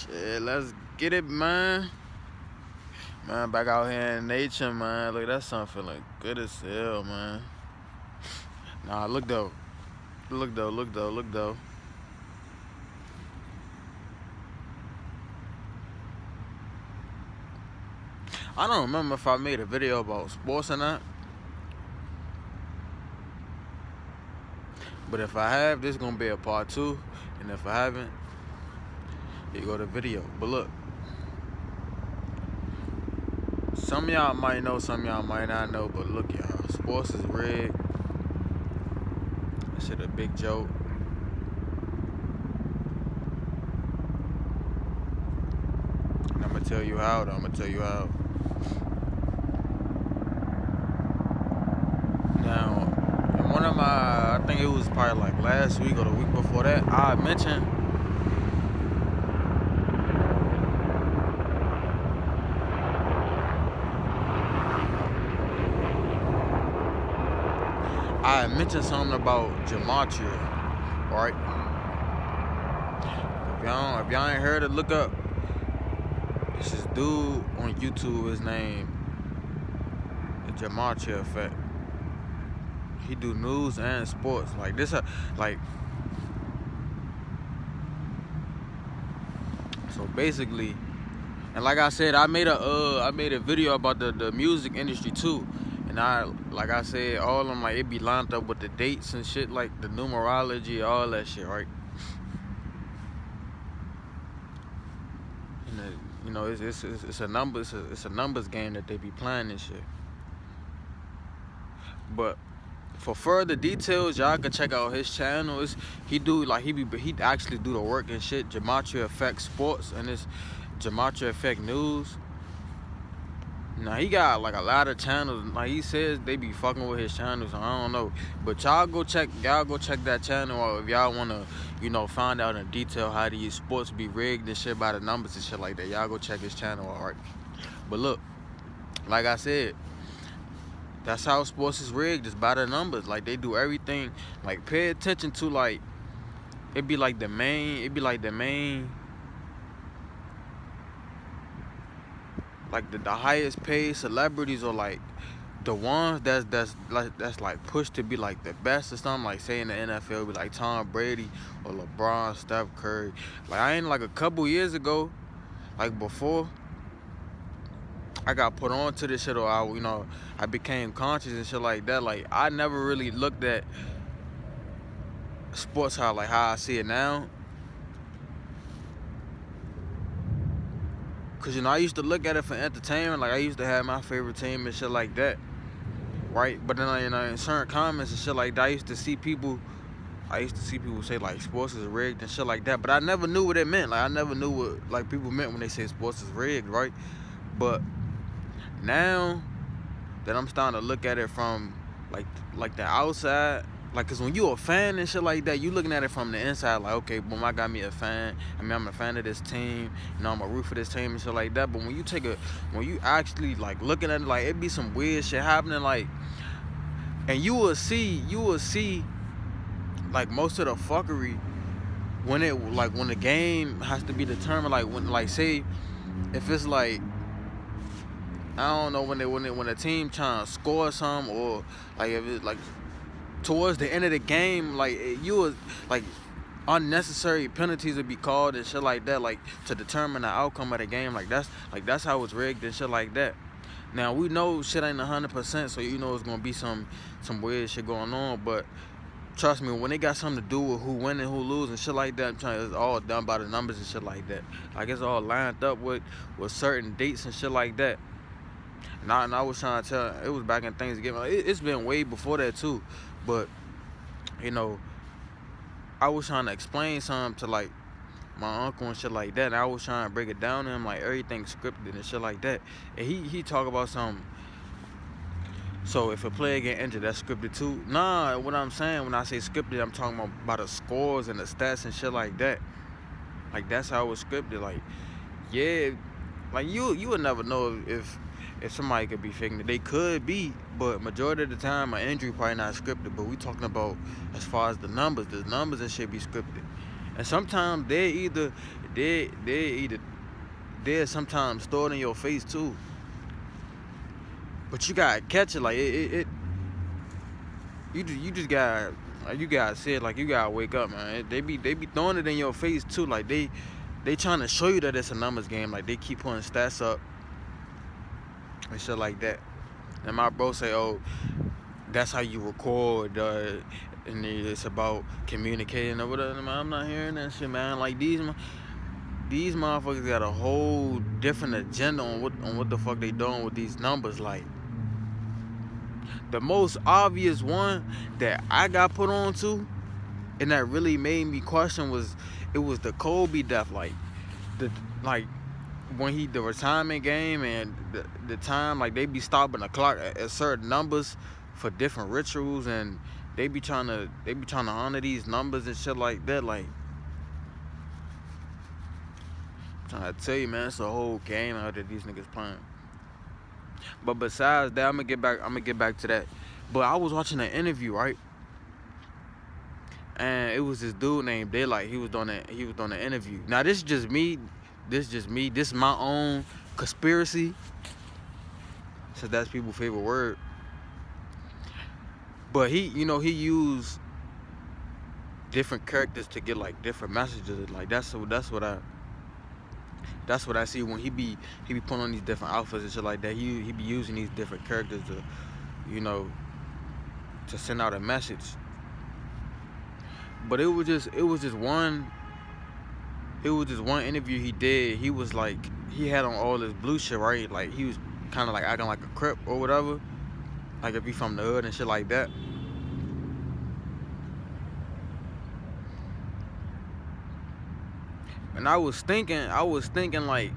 Shit, let's get it, man. Man, back out here in nature, man. Look, that sun feeling good as hell, man. Nah, look though. Look though, look though, look though. I don't remember if I made a video about sports or not. But if I have, this gonna be a part 2. And if I haven't, here go the video. But look. Some of y'all might know, some of y'all might not know, but look, y'all, sports is rigged. That shit a big joke. And I'm gonna tell you how, though. I'm gonna tell you how. Now, in one of my, I think it was probably like last week or the week before that, I mentioned something about gematria, right? If y'all ain't heard it, look up. It's this dude on YouTube. His name, the Gematria Effect. He do news and sports like this. So basically, and like I said, I made a video about the music industry too. And like I said, all of them, like, it be lined up with the dates and shit, like the numerology, all that shit, right? And you know, it's a numbers game that they be playing and shit. But for further details, y'all can check out his channel. He actually do the work and shit. Gematria Effect Sports, and it's Gematria Effect News. Now he got like a lot of channels. Like he says they be fucking with his channels. So I don't know, but y'all go check that channel out if y'all wanna, find out in detail how these sports be rigged and shit by the numbers and shit like that. Y'all go check his channel out, right? But look, like I said, that's how sports is rigged. It's by the numbers. Like they do everything. Like pay attention to like it be like the main. Like the highest paid celebrities, or like the ones that's like pushed to be like the best or something. Like say in the NFL, be like Tom Brady or LeBron, Steph Curry. Like I ain't like a couple years ago, like before I got put on to this shit, or I became conscious and shit like that. Like I never really looked at sports how I see it now. Cause I used to look at it for entertainment. Like I used to have my favorite team and shit like that, right? But then in certain comments and shit like that, I used to see people say like sports is rigged and shit like that. But I never knew what it meant. Like I never knew what like people meant when they say sports is rigged, right? But now that I'm starting to look at it from like the outside. Like, cause when you a fan and shit like that, you looking at it from the inside, like, okay, boom, I got me a fan. I mean, I'm a fan of this team. I'm a root for this team and shit like that. But when you actually like looking at it, like, it be some weird shit happening, like, and you will see, like, most of the fuckery when the game has to be determined, like, when, like, say, if it's like, I don't know, when the team trying to score something, or like if it's like towards the end of the game, like unnecessary penalties would be called and shit like that, like to determine the outcome of the game. Like that's how it's rigged and shit like that. Now we know shit ain't 100%, so it's gonna be some weird shit going on. But trust me, when it got something to do with who win and who lose and shit like that, it's all done by the numbers and shit like that. Like it's all lined up with certain dates and shit like that. And I was trying to tell, it was back in Thanksgiving. It's been way before that too. But, I was trying to explain something to, like, my uncle and shit like that. And I was trying to break it down to him, like, everything's scripted and shit like that. And he talk about something. So if a player get injured, that's scripted too. Nah, what I'm saying when I say scripted, I'm talking about the scores and the stats and shit like that. Like, that's how it was scripted. Like, yeah, like, you would never know if somebody could be faking it. They could be, but majority of the time, an injury probably not scripted. But we talking about as far as the numbers and shit be scripted. And sometimes they're sometimes stored in your face too. But you gotta catch it, like you just gotta, like, you gotta see it, like, you gotta wake up, man. They be throwing it in your face too, like they trying to show you that it's a numbers game, like they keep putting stats up and shit like that. And my bro say, oh, that's how you record, and it's about communicating or whatever. Man, I'm not hearing that shit, man. Like these motherfuckers got a whole different agenda on what the fuck they doing with these numbers. Like, the most obvious one that I got put on to, and that really made me question, was the Kobe death. Like when the retirement game and the time, like they be stopping the clock at certain numbers for different rituals, and they be trying to honor these numbers and shit like that. Like, I'm trying to tell you, man, it's a whole game out there these niggas playing. But besides that, I'm gonna get back to that. But I was watching an interview, right? And it was this dude named Daylight. He was doing an interview. Now this is just me. This is my own conspiracy. So that's people's favorite word. But he used different characters to get like different messages. Like that's what I see when he be putting on these different outfits and shit like that. He be using these different characters to, to send out a message. But it was just one interview he did. He was like, he had on all this blue shit, right? Like he was kind of like acting like a Crip or whatever. Like if he from the hood and shit like that. And I was thinking like,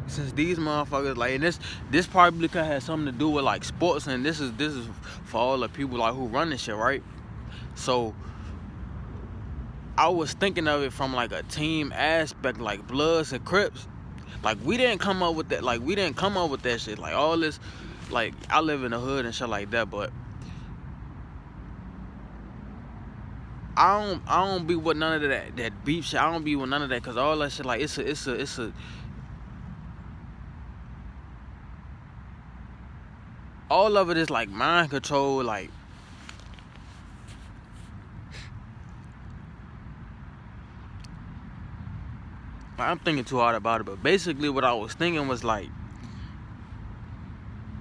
since these motherfuckers, like, and this probably could have something to do with like sports, and this is for all the people like who run this shit, right? So I was thinking of it from like a team aspect, like Bloods and Crips. Like we didn't come up with that. Like we didn't come up with that shit. Like all this, like I live in the hood and shit like that, but I don't be with none of that beef shit. I don't be with none of that, cause all that shit, like it's a all of it is like mind control. Like I'm thinking too hard about it, but basically what I was thinking was like,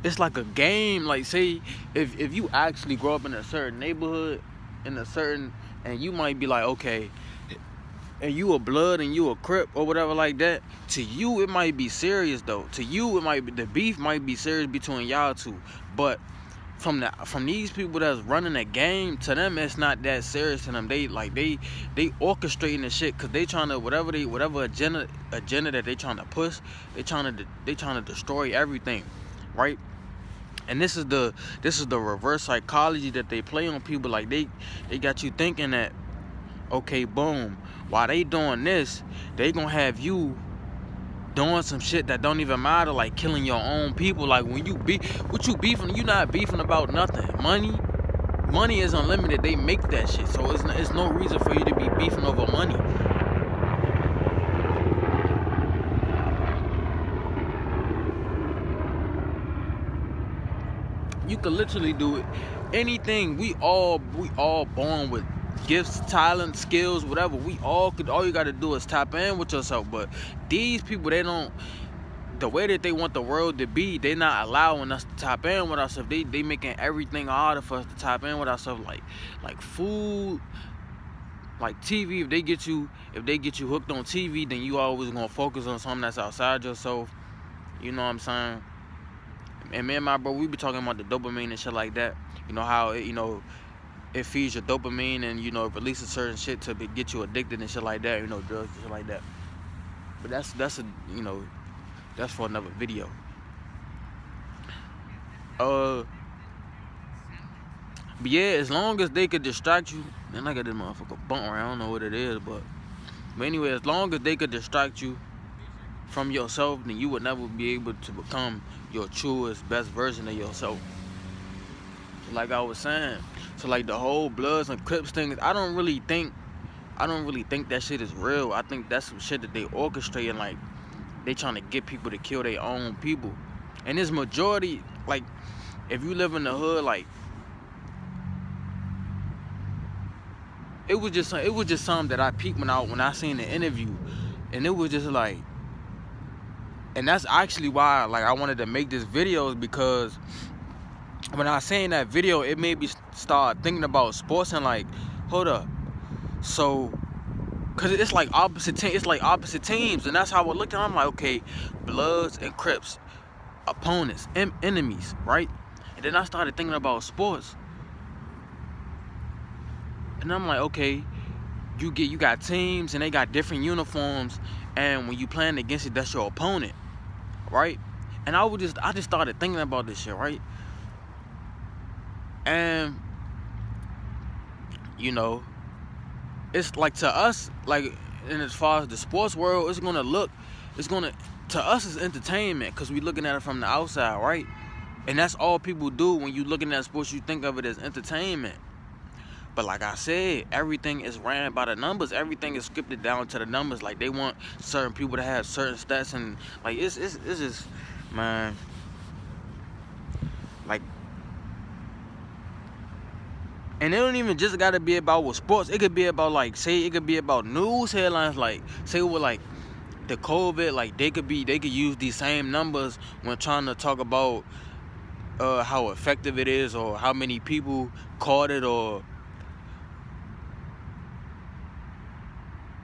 it's like a game. Like say if you actually grow up in a certain neighborhood, and you might be like, okay, and you a Blood and you a Crip or whatever like that. To you it might be serious though. To you it might be, the beef might be serious between y'all two. But from these people that's running the game, to them it's not that serious to them. They orchestrating the shit, cause they trying to whatever agenda that they trying to push, they trying to destroy everything, right? And this is the reverse psychology that they play on people. Like they got you thinking that, okay, boom, while they doing this, they gonna have you doing some shit that don't even matter, like killing your own people. Like when you what you beefing, you not beefing about nothing. Money is unlimited. They make that shit, so it's no reason for you to be beefing over money. You could literally do it, anything. We all born with gifts, talent, skills, whatever. We all could. All you gotta do is tap in with yourself. But these people, they don't. The way that they want the world to be, they not allowing us to tap in with ourselves. They making everything harder for us to tap in with ourselves. Like food, like TV. If they get you hooked on TV, then you always gonna focus on something that's outside yourself. You know what I'm saying? And me and my bro, we be talking about the dopamine and shit like that. You know how it feeds your dopamine, and it releases certain shit to get you addicted and shit like that. Drugs and shit like that. But that's for another video. But yeah, as long as they could distract you, man, I got this motherfucker bump right. I don't know what it is, but anyway, as long as they could distract you from yourself, then you would never be able to become your truest, best version of yourself. like I was saying. So like the whole Bloods and Crips thing, I don't really think that shit is real. I think that's some shit that they orchestrate and like they trying to get people to kill their own people. And this majority, like, if you live in the hood, like, it was just something that I peeked when I seen the interview, and it was just like, and that's actually why like I wanted to make this video, because when I seen that video, it made me start thinking about sports and like, hold up, so. Cause it's like opposite teams, and that's how I looked at it. I'm like, okay, Bloods and Crips, opponents, enemies, right? And then I started thinking about sports, and I'm like, okay, you got teams and they got different uniforms, and when you playing against it, that's your opponent, right? And I just started thinking about this shit, right? And you know, it's like to us, like, and as far as the sports world, it's gonna to us it's entertainment because we looking at it from the outside, right? And that's all people do when you looking at sports. You think of it as entertainment. But like I said, everything is ran by the numbers. Everything is scripted down to the numbers. Like they want certain people to have certain stats, and like it's just, man, like, and it don't even just gotta be about with sports. It could be about like, say it could be about news headlines, like say with like the COVID, like they could use these same numbers when trying to talk about how effective it is, or how many people caught it, or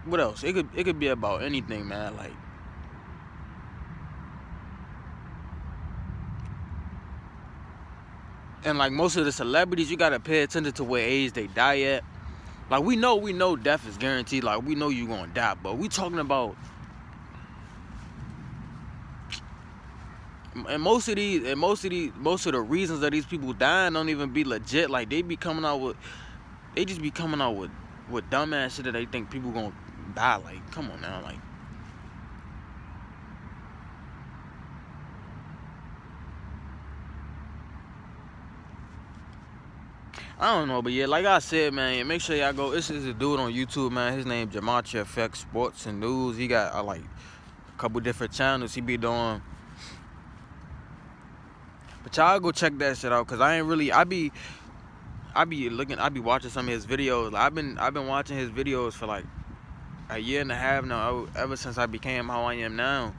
what else. It could be about anything, man. Like, and like most of the celebrities, you gotta pay attention to what age they die at. Like we know death is guaranteed. Like we know you gonna die, but we talking about, and most of the reasons that these people dying don't even be legit. Like they just be coming out with dumbass shit that they think people gonna die. Like, come on now, like. I don't know, but yeah, like I said, man, make sure y'all go. This is a dude on YouTube, man. His name Gematria Effect Sports and News. He got like a couple different channels he be doing. But y'all go check that shit out, cause I ain't really. I be watching some of his videos. Like, I've been watching his videos for like a year and a half now, ever since I became how I am now.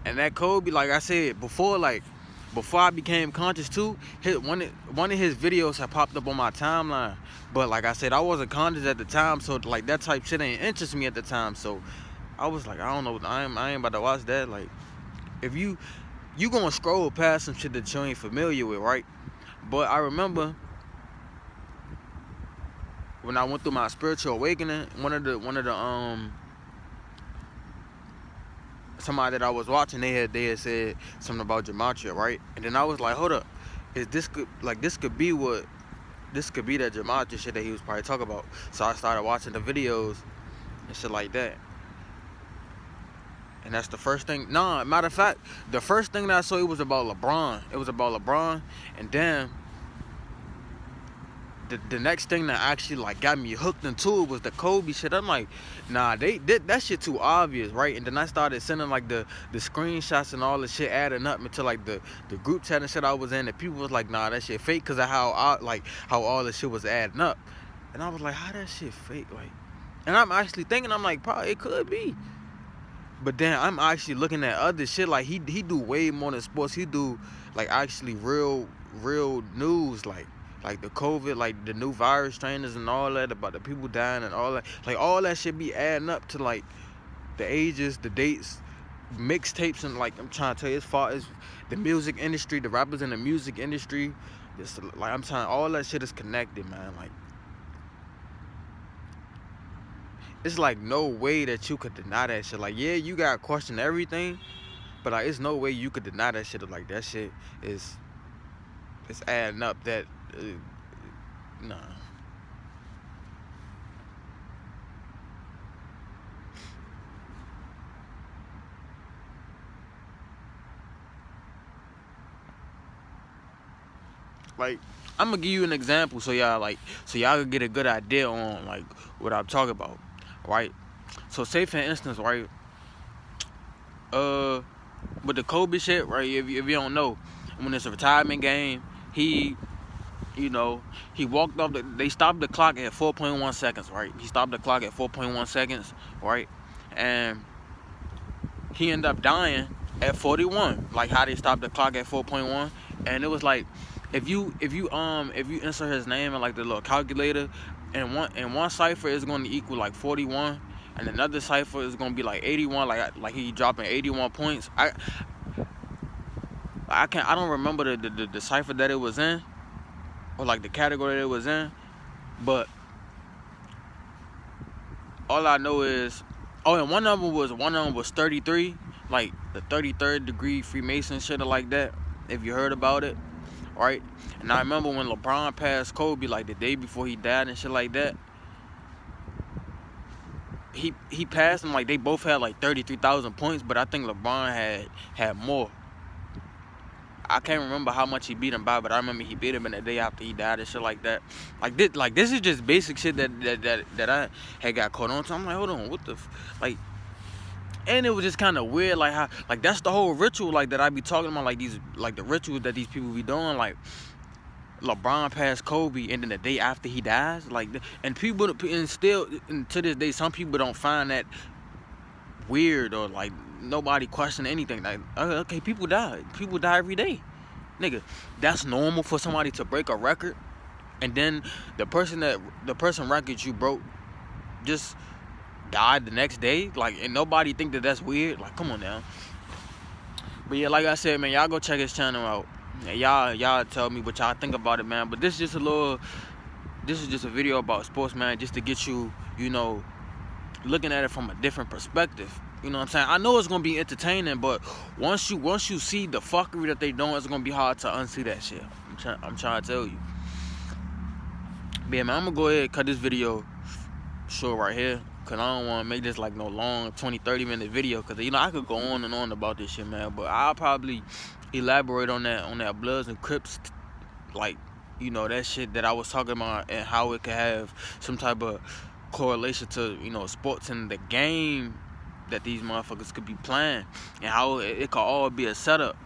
And that Kobe, like I said before, like before I became conscious too, one of his videos had popped up on my timeline. But like I said, I wasn't conscious at the time, so like that type shit ain't interest me at the time. So I was like, I don't know, I ain't about to watch that. Like, if you gonna scroll past some shit that you ain't familiar with, right? But I remember when I went through my spiritual awakening, one of the somebody that I was watching, they had said something about gematria, right? And then I was like, hold up, this could be that gematria shit that he was probably talking about. So I started watching the videos and shit like that. And that's the first thing. Nah, matter of fact, the first thing that I saw, it was about LeBron. It was about LeBron, and then the next thing that actually like got me hooked into it was the Kobe shit. I'm like, nah, they did that shit too obvious, right? And then I started sending like the screenshots and all the shit adding up into like the group chat and shit I was in, and people was like, nah, that shit fake, because of how all the shit was adding up. And I was like, how that shit fake? Like, and I'm actually thinking, I'm like, probably it could be. But then I'm actually looking at other shit, like he do way more than sports. He do like actually real news, like the COVID, like the new virus strains and all that, about the people dying and all that. Like all that shit be adding up to like the ages, the dates, mixtapes, and like I'm trying to tell you, as far as the music industry, the rappers in the music industry, just like I'm trying, all that shit is connected, man. Like, it's like no way that you could deny that shit. Like, yeah, you gotta question everything, but like it's no way you could deny that shit. Like that shit is, it's adding up. That nah. Like, I'm gonna give you an example so y'all can get a good idea on like what I'm talking about, right? So say for instance, right, with the Kobe shit, right? If you don't know, when it's a retirement game, he, you know, he walked off. They stopped the clock at 4.1 seconds, right? He stopped the clock at 4.1 seconds, right? And he ended up dying at 41. Like how they stopped the clock at 4.1, and it was like, if you insert his name in like the little calculator, and one cipher is going to equal like 41, and another cipher is going to be like 81. Like he dropping 81 points. I don't remember the cipher that it was in, or like the category that it was in, but all I know is, oh, and one of them was 33, like the 33rd degree Freemason shit or like that, if you heard about it, right? And I remember when LeBron passed Kobe, like the day before he died and shit like that, he passed him, like they both had like 33,000 points, but I think LeBron had more. I can't remember how much he beat him by, but I remember he beat him in the day after he died and shit like that. Like this is just basic shit that I had got caught on to. I'm like, hold on, what the like? And it was just kind of weird, like how, like that's the whole ritual, like that I be talking about, like these, like the rituals that these people be doing, like LeBron passed Kobe, and then the day after he dies, like, and people, and still, and to this day, some people don't find that weird, or like nobody question anything. Like, okay, people die every day, nigga. That's normal for somebody to break a record, and then the person record you broke just died the next day, like, and nobody think that that's weird. Like, come on now. But yeah, like I said, man, y'all go check his channel out, and y'all tell me what y'all think about it, man. But this is just a video about sports, man, just to get you, you know, looking at it from a different perspective. You know what I'm saying? I know it's gonna be entertaining, but once you see the fuckery that they doing, it's gonna be hard to unsee that shit. I'm trying to tell you. But yeah, man, I'm gonna go ahead and cut this video short right here, cause I don't want to make this like no long 20-30 minute video, cause you know I could go on and on about this shit, man. But I'll probably elaborate on that Bloods and Crips, like, you know, that shit that I was talking about, and how it could have some type of correlation to, you know, sports and the game that these motherfuckers could be playing, and how it could all be a setup.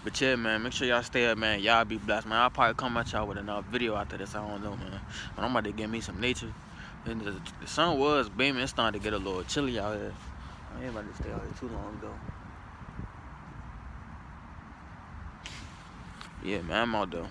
But yeah, man, make sure y'all stay up, man. Y'all be blessed, man. I'll probably come at y'all with another video after this. I don't know, man. But I'm about to get me some nature. And the sun was beaming. It's starting to get a little chilly out here. I ain't about to stay out here too long, though. Yeah, man, I'm out, though.